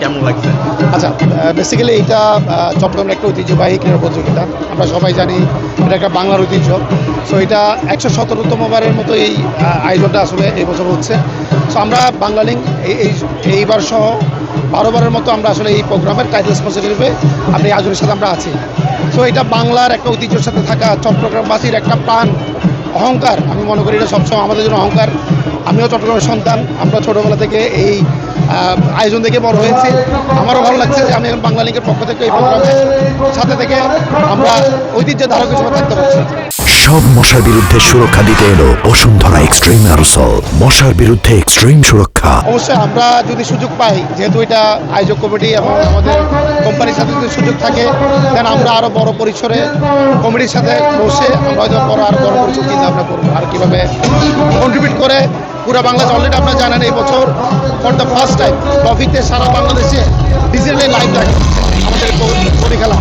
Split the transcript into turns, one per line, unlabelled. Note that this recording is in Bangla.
কেমন লাগছে?
আচ্ছা, বেসিক্যালি এইটা চট্টগ্রামের একটা ঐতিহ্যবাহী ক্রীড়া প্রতিযোগিতা। আমরা সবাই জানি এটা একটা বাংলার ঐতিহ্য। সো এটা 117তম বারের মতো এই আয়োজনটা আসলে এই বছর হচ্ছে। সো আমরা বাংলালিংক এইবার সহ 12 বারের মতো আমরা আসলে এই প্রোগ্রামের টাইটেল স্পন্সর হিসেবে আমরা এই আয়োজনের সাথে আমরা আছি। সো এটা বাংলার একটা ঐতিহ্যের সাথে থাকা চট্টগ্রামবাসীর একটা প্রাণ অহংকার। আমি মনে করি এটা সবসময় আমাদের জন্য অহংকার। আমিও চট্টগ্রামের সন্তান। আমরা ছোটোবেলা থেকে এই আয়োজন দেখে বড় হয়েছি। আমারও ভালো লাগছে যে আমি বাংলালিংকের পক্ষ থেকে এই প্রোগ্রামের সাথে থেকে আমরা ঐতিহ্যের ধারক হিসেবে থাকতে পারছি।
সব মশার বিরুদ্ধে সুরক্ষা দিতে এলো বসুন্ধরা এক্সট্রিম অ্যারোসল। মশার বিরুদ্ধে এক্সট্রিম সুরক্ষা।
অবশ্যই আমরা যদি সুযোগ পাই, যেহেতু এটা আয়োজক কমিটি এবং আমাদের কোম্পানির সাথে যদি সুযোগ থাকে, দেন আমরা আরও বড় পরিসরে কমিটির সাথে বসে আমরা হয়তো আরও বড় পরিসর চিন্তা ভাবনা করবো আর কীভাবে কন্ট্রিবিউট করে পুরো বাংলাদেশ। অলরেডি আপনারা জানেন এই বছর ফর দ্য ফার্স্ট টাইম ট্রফিতে সারা বাংলাদেশে ডিজিটালি লাইভ দেখা হচ্ছে আমাদের কবি খেলা।